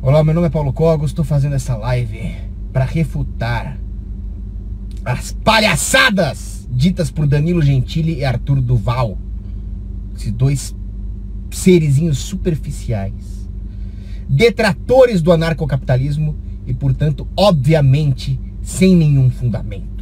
Olá, meu nome é Paulo Cogos, estou fazendo essa live para refutar as palhaçadas ditas por Danilo Gentili e Arthur Duval. Esses dois serizinhos superficiais, detratores do anarcocapitalismo e, portanto, obviamente, sem nenhum fundamento.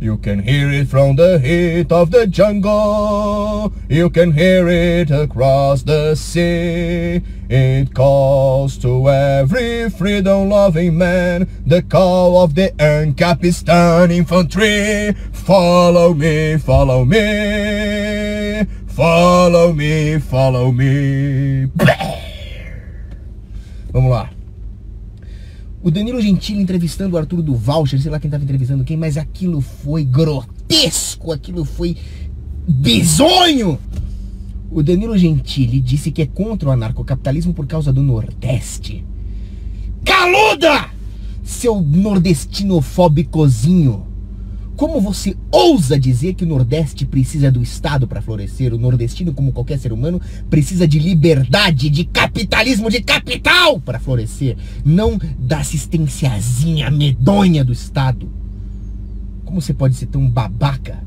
You can hear it from the heat of the jungle. You can hear it across the sea. It calls to every freedom-loving man, the call of the Ancapistán infantry. Follow me, follow me. Follow me, follow me. Vamos lá. O Danilo Gentili entrevistando o Arthur Duval, sei lá quem estava entrevistando quem, mas aquilo foi grotesco, aquilo foi bizonho. O Danilo Gentili disse que é contra o anarcocapitalismo por causa do Nordeste. Caluda! Seu nordestinofóbicozinho! Como você ousa dizer que o Nordeste precisa do Estado para florescer? O nordestino, como qualquer ser humano, precisa de liberdade, de capitalismo, de capital para florescer, não da assistenciazinha medonha do Estado. Como você pode ser tão babaca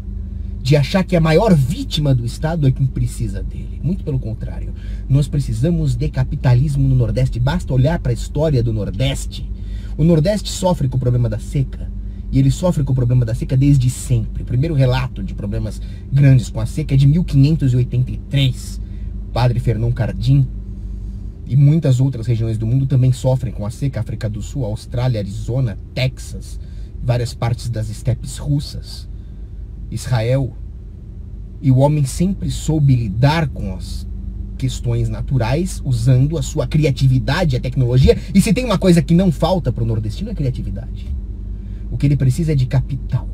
de achar que a maior vítima do Estado é quem precisa dele? Muito pelo contrário, nós precisamos de capitalismo no Nordeste. Basta olhar para a história do Nordeste. O Nordeste sofre com o problema da seca. E ele sofre com o problema da seca desde sempre. O primeiro relato de problemas grandes com a seca é de 1583. Padre Fernão Cardim e muitas outras regiões do mundo também sofrem com a seca. África do Sul, Austrália, Arizona, Texas, várias partes das estepes russas, Israel. E o homem sempre soube lidar com as questões naturais usando a sua criatividade, a tecnologia. E se tem uma coisa que não falta para o nordestino é criatividade. O que ele precisa é de capital,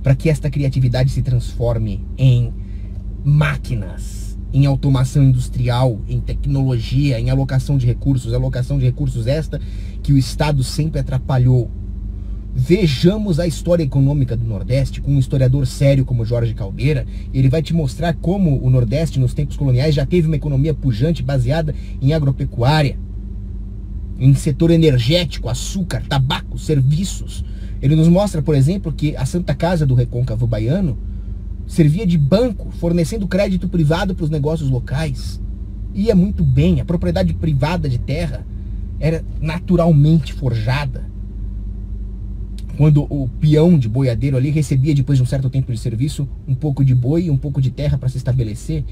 para que esta criatividade se transforme em máquinas, em automação industrial, em tecnologia, em alocação de recursos esta que o Estado sempre atrapalhou. Vejamos a história econômica do Nordeste com um historiador sério como Jorge Caldeira. Ele vai te mostrar como o Nordeste nos tempos coloniais já teve uma economia pujante baseada em agropecuária, em setor energético, açúcar, tabaco, serviços. Ele nos mostra, por exemplo, que a Santa Casa do Recôncavo Baiano servia de banco, fornecendo crédito privado para os negócios locais. Ia muito bem, a propriedade privada de terra era naturalmente forjada. Quando o peão de boiadeiro ali recebia, depois de um certo tempo de serviço, um pouco de boi e um pouco de terra para se estabelecer.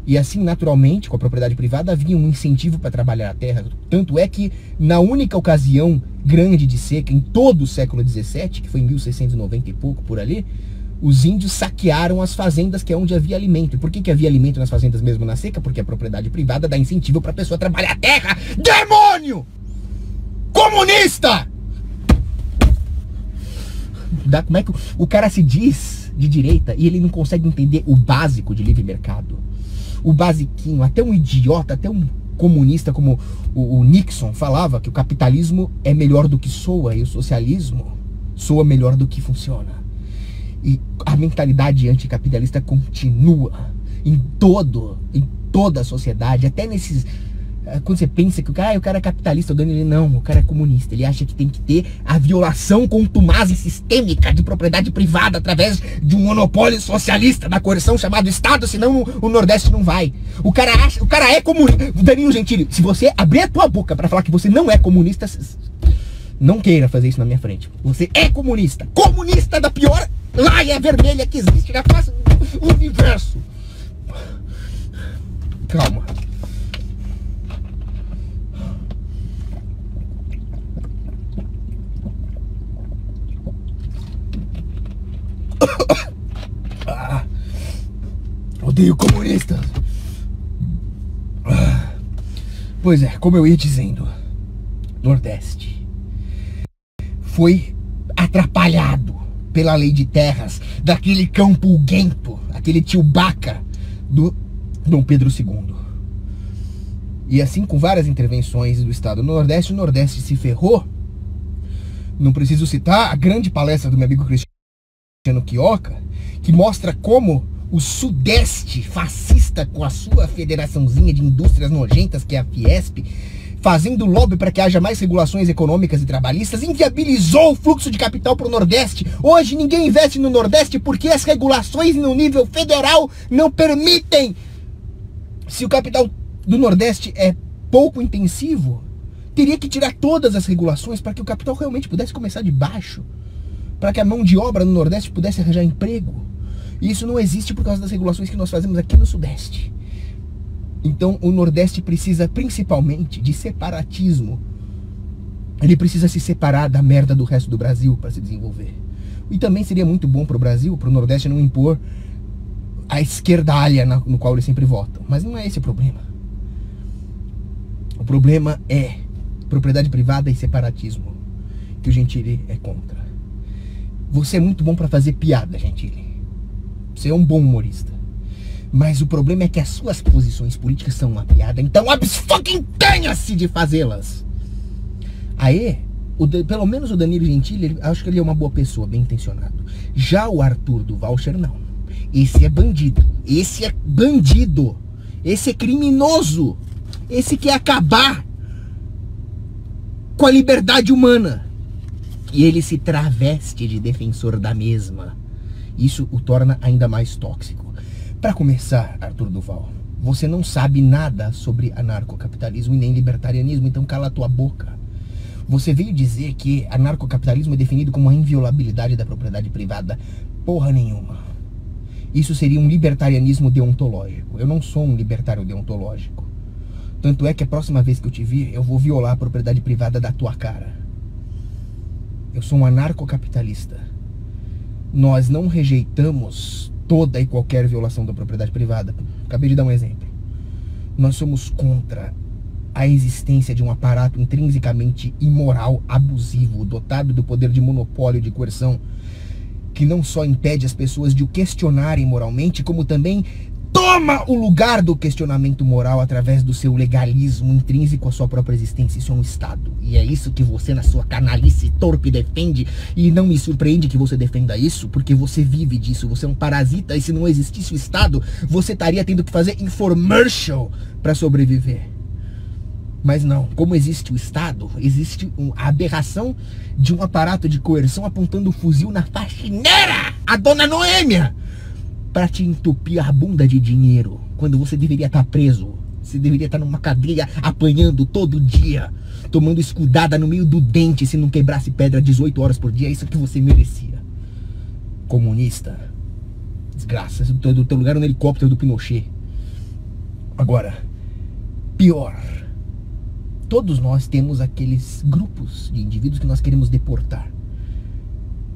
E assim, naturalmente, com a propriedade privada, havia um incentivo para trabalhar a terra. Tanto é que, na única ocasião grande de seca em todo o século XVII, que foi em 1690 e pouco, por ali, os índios saquearam as fazendas, que é onde havia alimento. E por que havia alimento nas fazendas mesmo na seca? Porque a propriedade privada dá incentivo para a pessoa trabalhar a terra. Demônio! Comunista! Como é que o cara se diz de direita e ele não consegue entender o básico de livre mercado? O basiquinho, até um idiota, até um comunista como o Nixon falava que o capitalismo é melhor do que soa e o socialismo soa melhor do que funciona. E a mentalidade anticapitalista continua em toda a sociedade, até nesses... Quando você pensa que o cara é capitalista, não, o cara é comunista. Ele acha que tem que ter a violação contumaz e sistêmica de propriedade privada através de um monopólio socialista da coerção chamado Estado, senão o Nordeste não vai. O cara é comunista. Danilo Gentili, se você abrir a tua boca para falar que você não é comunista, não queira fazer isso na minha frente. Você é comunista. Comunista da pior laia vermelha que existe na face do universo. Calma. Odeio comunistas. Pois é, como eu ia dizendo, Nordeste foi atrapalhado pela lei de terras daquele cão pulguento, aquele tio Baca do Dom Pedro II. E assim, com várias intervenções do Estado no Nordeste, o Nordeste se ferrou. Não preciso citar a grande palestra do meu amigo Cristiano Quioca, que mostra como o Sudeste fascista, com a sua federaçãozinha de indústrias nojentas, que é a Fiesp, fazendo lobby para que haja mais regulações econômicas e trabalhistas, inviabilizou o fluxo de capital para o Nordeste. Hoje ninguém investe no Nordeste porque as regulações no nível federal não permitem. Se o capital do Nordeste é pouco intensivo, teria que tirar todas as regulações para que o capital realmente pudesse começar de baixo, para que a mão de obra no Nordeste pudesse arranjar emprego. E isso não existe por causa das regulações que nós fazemos aqui no Sudeste. Então o Nordeste precisa principalmente de separatismo. Ele precisa se separar da merda do resto do Brasil para se desenvolver. E também seria muito bom para o Brasil, para o Nordeste não impor a esquerdalha no qual eles sempre votam. Mas não é esse o problema. O problema é propriedade privada e separatismo, que o Gentili é contra. Você é muito bom para fazer piada, Gentili. Você é um bom humorista. Mas o problema é que as suas posições políticas são uma piada. Então tenha-se de fazê-las. Aí, pelo menos o Danilo Gentili, acho que ele é uma boa pessoa, bem intencionado. Já o Arthur do Voucher, não. Esse é bandido. Esse é bandido. Esse é criminoso. Esse quer acabar com a liberdade humana. E ele se traveste de defensor da mesma. Isso o torna ainda mais tóxico. Para começar, Arthur Duval, você não sabe nada sobre anarcocapitalismo e nem libertarianismo, então cala a tua boca. Você veio dizer que anarcocapitalismo é definido como a inviolabilidade da propriedade privada. Porra nenhuma. Isso seria um libertarianismo deontológico. Eu não sou um libertário deontológico. Tanto é que a próxima vez que eu te vir, eu vou violar a propriedade privada da tua cara. Eu sou um anarcocapitalista. Nós não rejeitamos toda e qualquer violação da propriedade privada. Acabei de dar um exemplo. Nós somos contra a existência de um aparato intrinsecamente imoral, abusivo, dotado do poder de monopólio, de coerção, que não só impede as pessoas de o questionarem moralmente, como também toma o lugar do questionamento moral através do seu legalismo intrínseco à sua própria existência. Isso é um Estado. E é isso que você, na sua canalice torpe, defende. E não me surpreende que você defenda isso, porque você vive disso. Você é um parasita. E se não existisse o Estado, você estaria tendo que fazer infomercial para sobreviver. Mas não. Como existe o Estado, existe a aberração de um aparato de coerção apontando o fuzil na faxineira, a dona Noêmia, para te entupir a bunda de dinheiro, quando você deveria estar preso. Você deveria estar numa cadeia apanhando todo dia, tomando escudada no meio do dente se não quebrasse pedra 18 horas por dia. É isso que você merecia. Comunista. Desgraça. Do teu lugar no helicóptero do Pinochet. Agora, pior. Todos nós temos aqueles grupos de indivíduos que nós queremos deportar.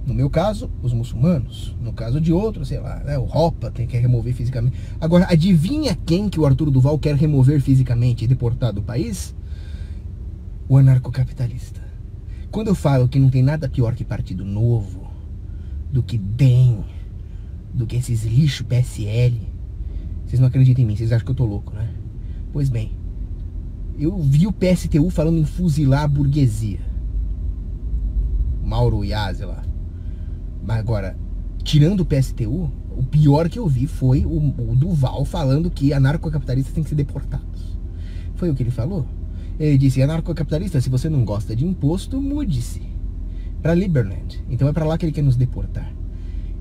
No meu caso, os muçulmanos. No caso de outros, sei lá, né, o Ropa quer remover fisicamente. Agora, adivinha quem que o Arthur Duval quer remover fisicamente e deportar do país? O anarcocapitalista. Quando eu falo que não tem nada pior que Partido Novo, do que DEM, do que esses lixo PSL, vocês não acreditam em mim, vocês acham que eu tô louco, né? Pois bem, eu vi o PSTU falando em fuzilar a burguesia. Mauro Iazzi lá. Mas agora, tirando o PSTU, o pior que eu vi foi o Duval falando que anarcocapitalistas têm que ser deportados. Foi o que ele falou. Ele disse: anarcocapitalista, se você não gosta de imposto, mude-se para Liberland. Então é para lá que ele quer nos deportar.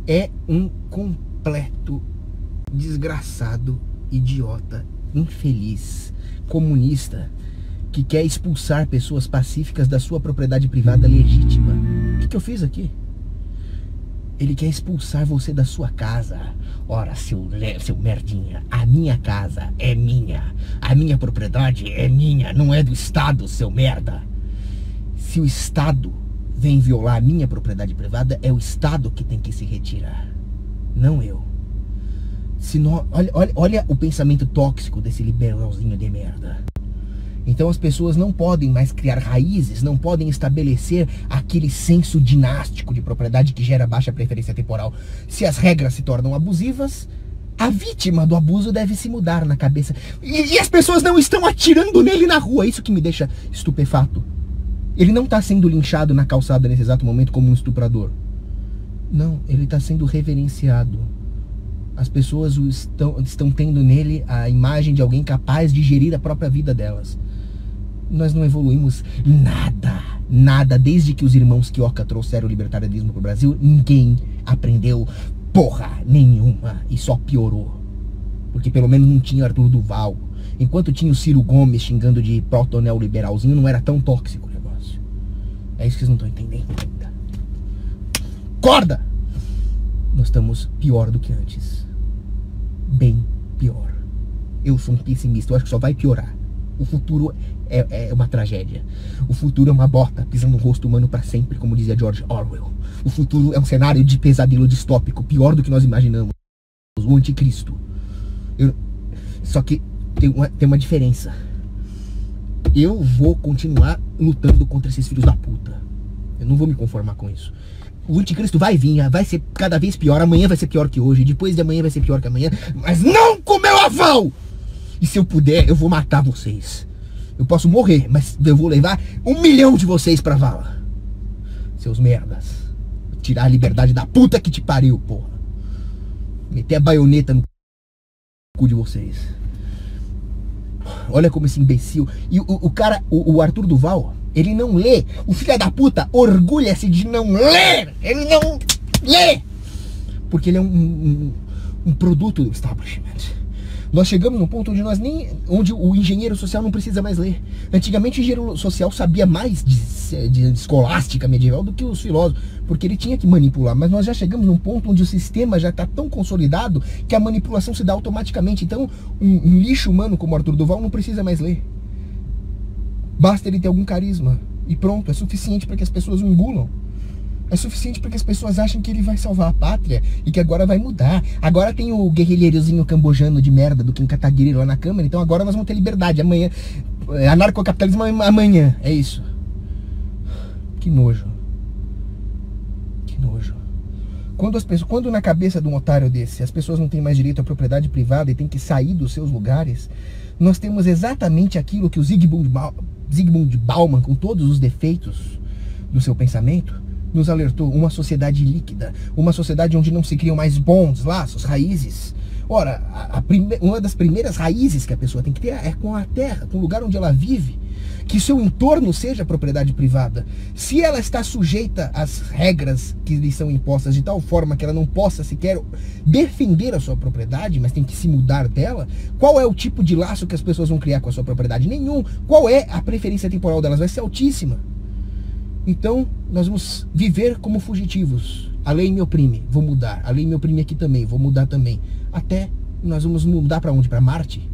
É um completo desgraçado, idiota, infeliz, comunista, que quer expulsar pessoas pacíficas da sua propriedade privada legítima. O que eu fiz aqui? Ele quer expulsar você da sua casa. Ora, seu merdinha, a minha casa é minha. A minha propriedade é minha, não é do Estado, seu merda. Se o Estado vem violar a minha propriedade privada, é o Estado que tem que se retirar, não eu. Olha o pensamento tóxico desse liberalzinho de merda. Então as pessoas não podem mais criar raízes, não podem estabelecer aquele senso dinástico de propriedade que gera baixa preferência temporal. Se as regras se tornam abusivas, a vítima do abuso deve se mudar na cabeça. E as pessoas não estão atirando nele na rua, isso que me deixa estupefato. Ele não está sendo linchado na calçada nesse exato momento como um estuprador. Não, ele está sendo reverenciado. As pessoas estão tendo nele a imagem de alguém capaz de gerir a própria vida delas. Nós não evoluímos nada, nada. Desde que os irmãos Quioca trouxeram o libertarianismo pro Brasil, ninguém aprendeu porra nenhuma e só piorou. Porque pelo menos não tinha Arthur Duval. Enquanto tinha o Ciro Gomes xingando de proto-neoliberalzinho, não era tão tóxico o negócio. É isso que vocês não estão entendendo ainda. Acorda! Nós estamos pior do que antes. Bem pior. Eu sou um pessimista, eu acho que só vai piorar. O futuro é uma tragédia. O futuro é uma bota pisando no rosto humano para sempre, como dizia George Orwell. O futuro é um cenário de pesadelo distópico, pior do que nós imaginamos. O anticristo. Só que tem uma diferença. Eu vou continuar lutando contra esses filhos da puta. Eu não vou me conformar com isso. O anticristo vai vir, vai ser cada vez pior. Amanhã vai ser pior que hoje, depois de amanhã vai ser pior que amanhã. Mas não com meu aval! E se eu puder, eu vou matar vocês. Eu posso morrer, mas eu vou levar 1 milhão de vocês pra vala. Seus merdas. Tirar a liberdade da puta que te pariu, porra. Meter a baioneta no cu de vocês. Olha como esse imbecil. E o cara, o Arthur Duval, ele não lê. O filho da puta orgulha-se de não ler. Ele não lê. Porque ele é um produto do establishment. Nós chegamos num ponto onde o engenheiro social não precisa mais ler. Antigamente o engenheiro social sabia mais de escolástica medieval do que os filósofos, porque ele tinha que manipular. Mas nós já chegamos num ponto onde o sistema já está tão consolidado que a manipulação se dá automaticamente. Então um lixo humano como Arthur Duval não precisa mais ler. Basta ele ter algum carisma e pronto, é suficiente para que as pessoas o engulam. É suficiente para que as pessoas achem que ele vai salvar a pátria e que agora vai mudar. Agora tem o guerrilheirozinho cambojano de merda do Kim Kataguiri lá na Câmara, então agora nós vamos ter liberdade. Amanhã, anarcocapitalismo amanhã, é isso. Que nojo. Que nojo. Quando na cabeça de um otário desse as pessoas não têm mais direito à propriedade privada e têm que sair dos seus lugares, nós temos exatamente aquilo que o Zygmunt Bauman, com todos os defeitos do seu pensamento, nos alertou: uma sociedade líquida, uma sociedade onde não se criam mais bons laços, raízes. Ora, uma das primeiras raízes que a pessoa tem que ter é com a terra, com o lugar onde ela vive, que seu entorno seja propriedade privada. Se ela está sujeita às regras que lhe são impostas de tal forma que ela não possa sequer defender a sua propriedade, mas tem que se mudar dela, qual é o tipo de laço que as pessoas vão criar com a sua propriedade? Nenhum. Qual é a preferência temporal delas? Vai ser altíssima. Então, nós vamos viver como fugitivos. A lei me oprime, vou mudar. A lei me oprime aqui também, vou mudar também. Até nós vamos mudar para onde? Para Marte?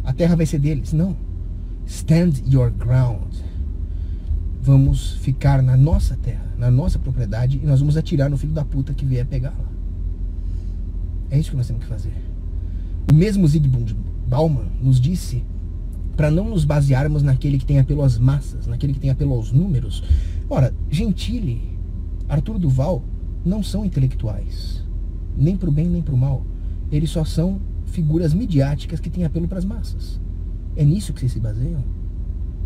A Terra vai ser deles? Não. Stand your ground. Vamos ficar na nossa terra, na nossa propriedade, e nós vamos atirar no filho da puta que vier pegá-la. É isso que nós temos que fazer. O mesmo Zygmunt Bauman nos disse para não nos basearmos naquele que tem apelo às massas, naquele que tem apelo aos números. Ora, Gentili, Arthur Duval não são intelectuais, nem para o bem nem para o mal. Eles só são figuras midiáticas que têm apelo para as massas. É nisso que vocês se baseiam?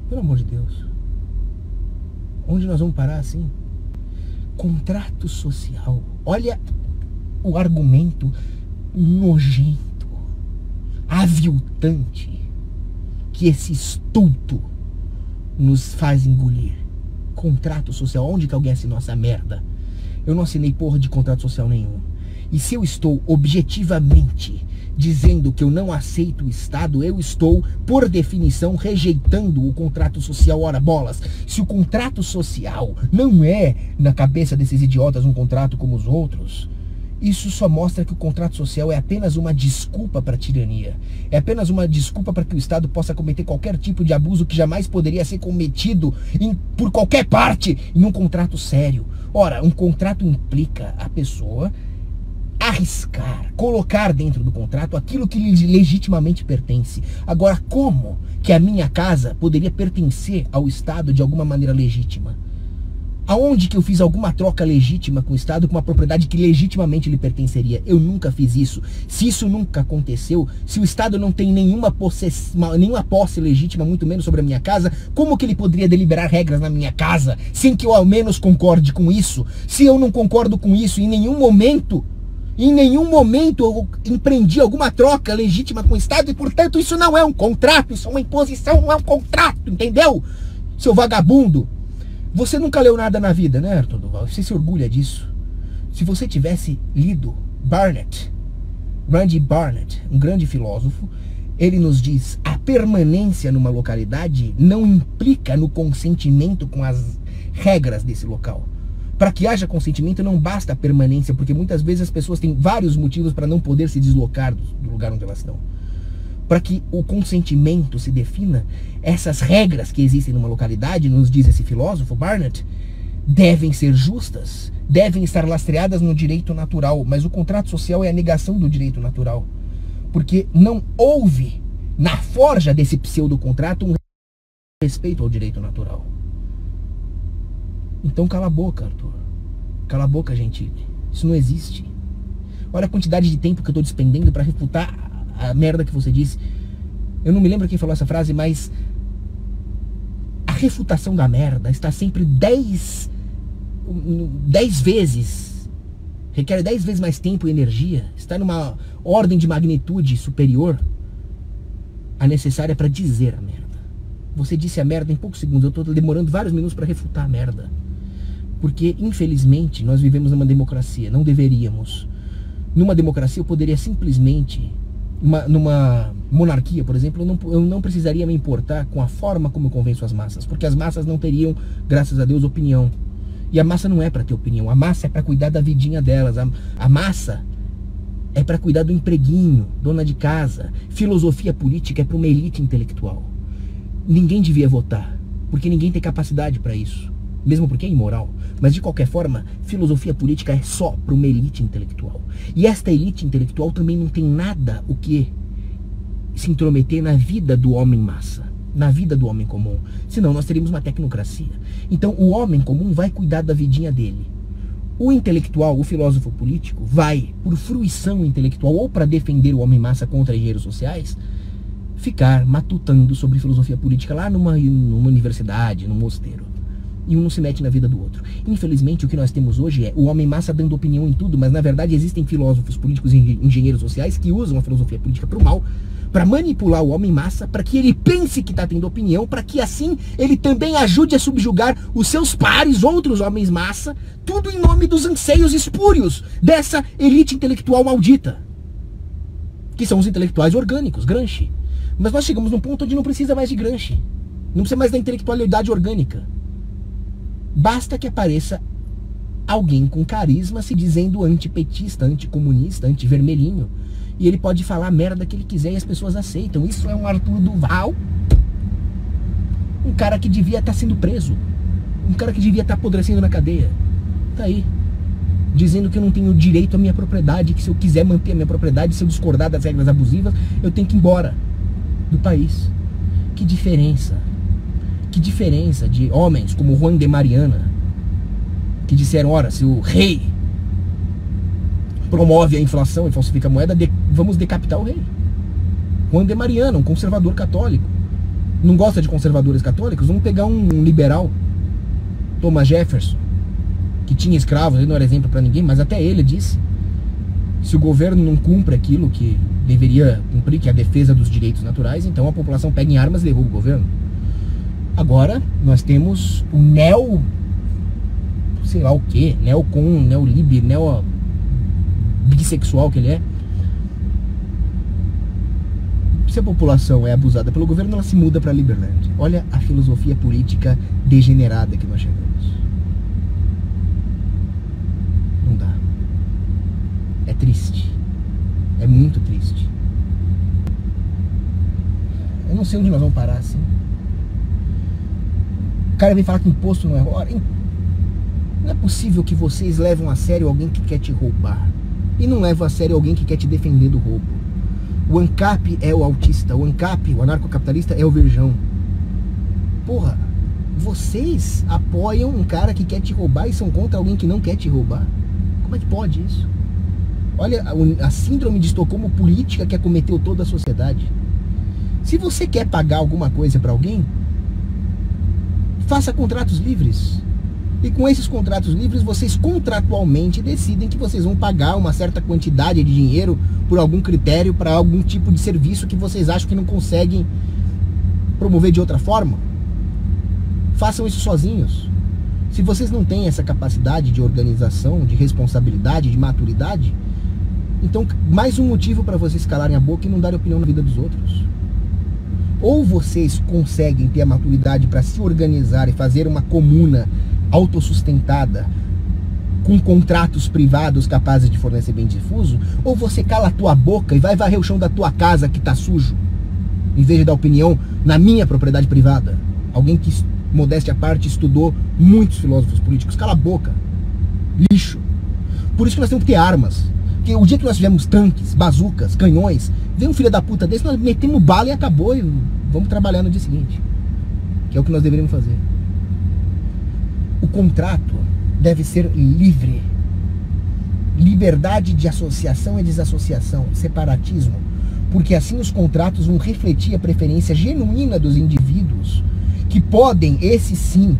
Pelo amor de Deus. Onde nós vamos parar assim? Contrato social. Olha o argumento nojento, aviltante que esse estulto nos faz engolir. Contrato social. Onde que alguém assinou essa merda? Eu não assinei porra de contrato social nenhum. E se eu estou objetivamente dizendo que eu não aceito o Estado, eu estou, por definição, rejeitando o contrato social. Ora bolas, se o contrato social não é, na cabeça desses idiotas, um contrato como os outros, isso só mostra que o contrato social é apenas uma desculpa para a tirania. É apenas uma desculpa para que o Estado possa cometer qualquer tipo de abuso que jamais poderia ser cometido por qualquer parte em um contrato sério. Ora, um contrato implica a pessoa arriscar, colocar dentro do contrato aquilo que lhe legitimamente pertence. Agora, como que a minha casa poderia pertencer ao Estado de alguma maneira legítima? Aonde que eu fiz alguma troca legítima com o Estado, com uma propriedade que legitimamente lhe pertenceria? Eu nunca fiz isso. Se isso nunca aconteceu, se o Estado não tem nenhuma posse legítima, muito menos sobre a minha casa, como que ele poderia deliberar regras na minha casa, sem que eu ao menos concorde com isso? Se eu não concordo com isso em nenhum momento, Em nenhum momento eu empreendi alguma troca legítima com o Estado e, portanto, isso não é um contrato, isso é uma imposição, não é um contrato, entendeu? Seu vagabundo. Você nunca leu nada na vida, né, Arthur Duval? Você se orgulha disso? Se você tivesse lido Randy Barnett, um grande filósofo, ele nos diz: a permanência numa localidade não implica no consentimento com as regras desse local. Para que haja consentimento não basta a permanência, porque muitas vezes as pessoas têm vários motivos para não poder se deslocar do lugar onde elas estão. Para que o consentimento se defina, essas regras que existem numa localidade, nos diz esse filósofo Barnett, devem ser justas, devem estar lastreadas no direito natural, mas o contrato social é a negação do direito natural, porque não houve na forja desse pseudo-contrato um respeito ao direito natural. Então cala a boca, Arthur. Cala a boca, Gentili. Isso não existe. Olha a quantidade de tempo que eu estou despendendo para refutar a merda que você disse. Eu não me lembro quem falou essa frase, mas a refutação da merda está sempre 10 vezes, requer 10 vezes mais tempo e energia, está numa ordem de magnitude superior à necessária para dizer a merda. Você disse a merda em poucos segundos, eu estou demorando vários minutos para refutar a merda. Porque, infelizmente, nós vivemos numa democracia, não deveríamos. Numa democracia eu poderia simplesmente, numa monarquia, por exemplo, eu não precisaria me importar com a forma como eu convenço as massas, porque as massas não teriam, graças a Deus, opinião. E a massa não é para ter opinião, a massa é para cuidar da vidinha delas, a massa é para cuidar do empreguinho, dona de casa. Filosofia política é para uma elite intelectual. Ninguém devia votar, porque ninguém tem capacidade para isso, mesmo porque é imoral. Mas de qualquer forma, filosofia política é só para uma elite intelectual. E esta elite intelectual também não tem nada o que se intrometer na vida do homem massa, na vida do homem comum. Senão nós teríamos uma tecnocracia. Então o homem comum vai cuidar da vidinha dele. O intelectual, o filósofo político, vai, por fruição intelectual ou para defender o homem massa contra engenheiros sociais, ficar matutando sobre filosofia política lá numa universidade, num mosteiro. E um não se mete na vida do outro. Infelizmente, o que nós temos hoje é o homem massa dando opinião em tudo, mas na verdade existem filósofos políticos e engenheiros sociais que usam a filosofia política para o mal, para manipular o homem massa, para que ele pense que está tendo opinião, para que assim ele também ajude a subjugar os seus pares, outros homens massa, tudo em nome dos anseios espúrios dessa elite intelectual maldita, que são os intelectuais orgânicos, Gramsci. Mas nós chegamos num ponto onde não precisa mais de Gramsci, não precisa mais da intelectualidade orgânica. Basta que apareça alguém com carisma se dizendo antipetista, anticomunista, antivermelhinho, e ele pode falar a merda que ele quiser e as pessoas aceitam. Isso é um Arthur Duval, um cara que devia estar sendo preso, um cara que devia estar apodrecendo na cadeia. Tá aí, dizendo que eu não tenho direito à minha propriedade, que se eu quiser manter a minha propriedade, se eu discordar das regras abusivas, eu tenho que ir embora do país. Que diferença! Que diferença de homens como Juan de Mariana, que disseram: ora, se o rei promove a inflação e falsifica a moeda, vamos decapitar o rei. Juan de Mariana, um conservador católico. Não gosta de conservadores católicos? Vamos pegar um liberal, Thomas Jefferson, que tinha escravos, ele não era exemplo para ninguém, mas até ele disse: se o governo não cumpre aquilo que deveria cumprir, que é a defesa dos direitos naturais, então a população pega em armas e derruba o governo. Agora nós temos o sei lá o que, neocon, neolib, bissexual que ele é. Se a população é abusada pelo governo, ela se muda para Liberland. Olha a filosofia política degenerada que nós chegamos. Não dá. É triste. É muito triste. Eu não sei onde nós vamos parar assim. O cara vem falar que imposto não é roubo. Não é possível que vocês levam a sério alguém que quer te roubar e não levam a sério alguém que quer te defender do roubo. O ANCAP é o autista, o ANCAP, o anarcocapitalista, é o virgão. Porra, vocês apoiam um cara que quer te roubar e são contra alguém que não quer te roubar? Como é que pode isso? Olha a síndrome de Estocolmo política que acometeu toda a sociedade. Se você quer pagar alguma coisa para alguém, faça contratos livres. E com esses contratos livres, vocês contratualmente decidem que vocês vão pagar uma certa quantidade de dinheiro por algum critério para algum tipo de serviço que vocês acham que não conseguem promover de outra forma. Façam isso sozinhos. Se vocês não têm essa capacidade de organização, de responsabilidade, de maturidade, então mais um motivo para vocês calarem a boca e não darem opinião na vida dos outros. Ou vocês conseguem ter a maturidade para se organizar e fazer uma comuna autossustentada, com contratos privados capazes de fornecer bem difuso, ou você cala a tua boca e vai varrer o chão da tua casa que tá sujo, em vez de dar opinião na minha propriedade privada. Alguém que, modéstia à parte, estudou muitos filósofos políticos. Cala a boca, lixo. Por isso que nós temos que ter armas. Porque o dia que nós tivermos tanques, bazucas, canhões, vem um filho da puta desse, nós metemos bala e acabou, e vamos trabalhar no dia seguinte, que é o que nós deveríamos fazer. O contrato deve ser livre. Liberdade de associação e desassociação, separatismo, porque assim os contratos vão refletir a preferência genuína dos indivíduos, que podem, esses sim,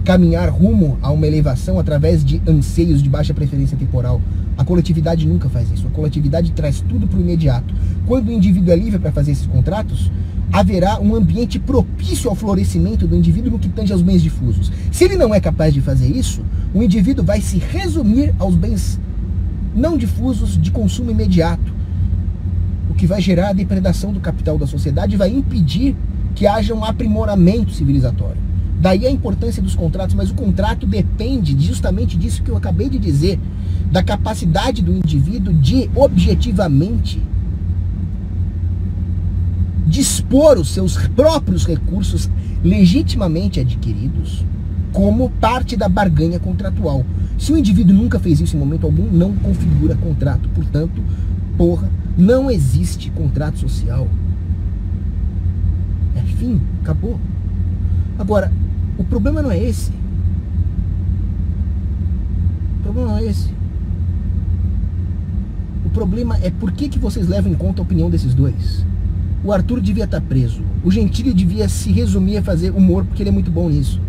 caminhar rumo a uma elevação através de anseios de baixa preferência temporal. A coletividade nunca faz isso. A coletividade traz tudo para o imediato. Quando o indivíduo é livre para fazer esses contratos, haverá um ambiente propício ao florescimento do indivíduo no que tange aos bens difusos. Se ele não é capaz de fazer isso, o indivíduo vai se resumir aos bens não difusos de consumo imediato, o que vai gerar a depredação do capital da sociedade e vai impedir que haja um aprimoramento civilizatório. Daí a importância dos contratos, mas o contrato depende justamente disso que eu acabei de dizer, da capacidade do indivíduo de objetivamente dispor os seus próprios recursos legitimamente adquiridos como parte da barganha contratual. Se o indivíduo nunca fez isso em momento algum, não configura contrato. Portanto, não existe contrato social. É fim, acabou. Agora, o problema não é esse. O problema não é esse. O problema é por que vocês levam em conta a opinião desses dois. O Arthur devia estar preso. O Gentili devia se resumir a fazer humor, porque ele é muito bom nisso.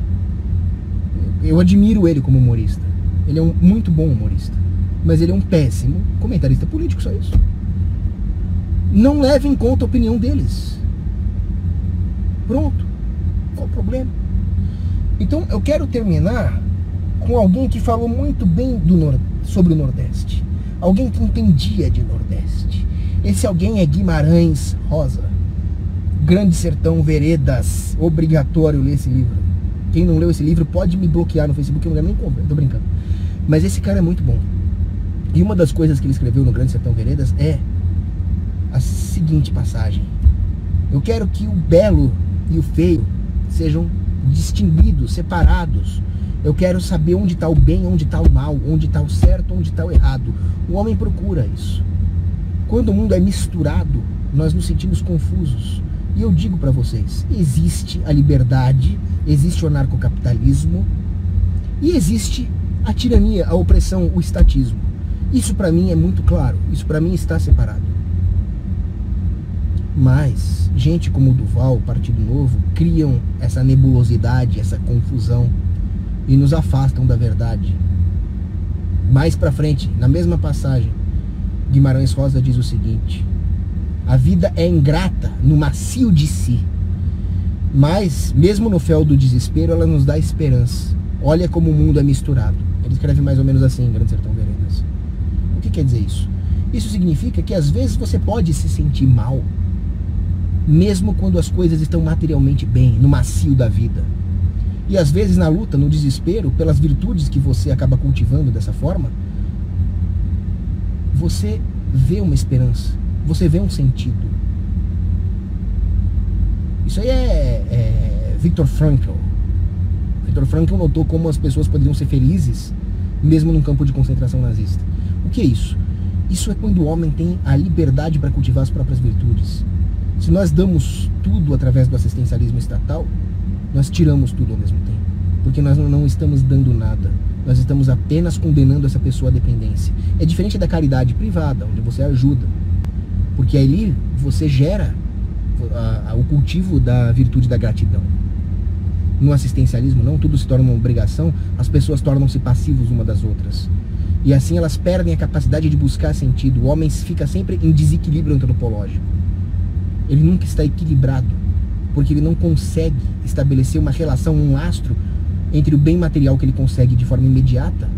Eu admiro ele como humorista. Ele é um muito bom humorista. Mas ele é um péssimo comentarista político, só isso. Não leve em conta a opinião deles. Pronto. Qual o problema? Então eu quero terminar com alguém que falou muito bem sobre o Nordeste. Alguém que entendia de Nordeste. Esse alguém é Guimarães Rosa. Grande Sertão Veredas. Obrigatório ler esse livro. Quem não leu esse livro pode me bloquear no Facebook, eu não nem converso, tô brincando. Mas esse cara é muito bom. E uma das coisas que ele escreveu no Grande Sertão Veredas é a seguinte passagem: eu quero que o belo e o feio sejam distinguidos, separados. Eu quero saber onde está o bem, onde está o mal, onde está o certo, onde está o errado. O homem procura isso. Quando o mundo é misturado, nós nos sentimos confusos. E eu digo para vocês, existe a liberdade, existe o anarcocapitalismo e existe a tirania, a opressão, o estatismo. Isso para mim é muito claro, isso para mim está separado. Mas gente como o Duval, o Partido Novo, criam essa nebulosidade, essa confusão e nos afastam da verdade. Mais pra frente, na mesma passagem, Guimarães Rosa diz o seguinte: a vida é ingrata no macio de si, mas mesmo no fel do desespero ela nos dá esperança. Olha como o mundo é misturado. Ele escreve mais ou menos assim em Grande Sertão Veredas. O que quer dizer isso? Isso significa que às vezes você pode se sentir mal, mesmo quando as coisas estão materialmente bem, no macio da vida. E às vezes na luta, no desespero, pelas virtudes que você acaba cultivando dessa forma, você vê uma esperança, você vê um sentido. Isso aí é Viktor Frankl. Viktor Frankl notou como as pessoas poderiam ser felizes mesmo num campo de concentração nazista. O que é isso? Isso é quando o homem tem a liberdade para cultivar as próprias virtudes. Se nós damos tudo através do assistencialismo estatal, nós tiramos tudo ao mesmo tempo. Porque nós não estamos dando nada. Nós estamos apenas condenando essa pessoa à dependência. É diferente da caridade privada, onde você ajuda. Porque ali você gera o cultivo da virtude da gratidão. No assistencialismo não, tudo se torna uma obrigação, as pessoas tornam-se passivos uma das outras. E assim elas perdem a capacidade de buscar sentido. O homem fica sempre em desequilíbrio antropológico. Ele nunca está equilibrado, porque ele não consegue estabelecer uma relação, um lastro entre o bem material que ele consegue de forma imediata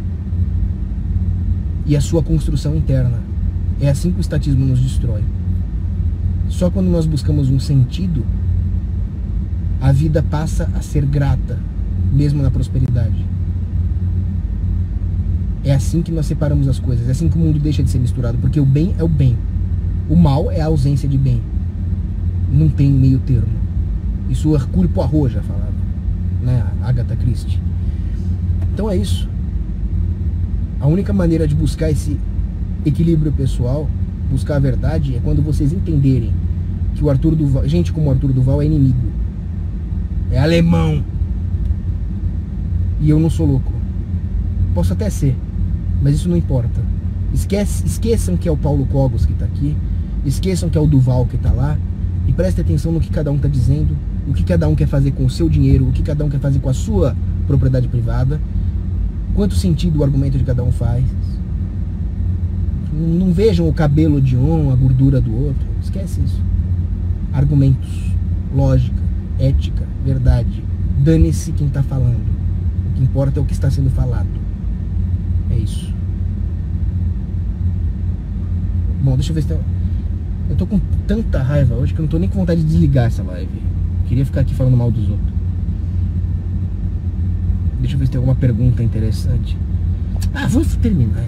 e a sua construção interna. É assim que o estatismo nos destrói. Só quando nós buscamos um sentido, a vida passa a ser grata, mesmo na prosperidade. É assim que nós separamos as coisas, é assim que o mundo deixa de ser misturado, porque o bem é o bem, o mal é a ausência de bem. Não tem meio termo. Isso o Hercule Poirot já falava, né? Agatha Christie. Então é isso. A única maneira de buscar esse equilíbrio pessoal, buscar a verdade, é quando vocês entenderem que o Arthur Duval, gente como o Arthur Duval é inimigo, é alemão, e eu não sou louco. Posso até ser, mas isso não importa. Esqueçam que é o Paulo Cogos que está aqui, esqueçam que é o Duval que está lá, e prestem atenção no que cada um está dizendo, o que cada um quer fazer com o seu dinheiro, o que cada um quer fazer com a sua propriedade privada, quanto sentido o argumento de cada um faz. Não vejam o cabelo de um, a gordura do outro, esquece isso. Argumentos, lógica, ética, verdade. Dane-se quem está falando. O que importa é o que está sendo falado. É isso. Bom, deixa eu ver se tem... Eu tô com tanta raiva hoje que eu não tô nem com vontade de desligar essa live. Queria ficar aqui falando mal dos outros. Deixa eu ver se tem alguma pergunta interessante. Ah, vamos terminar.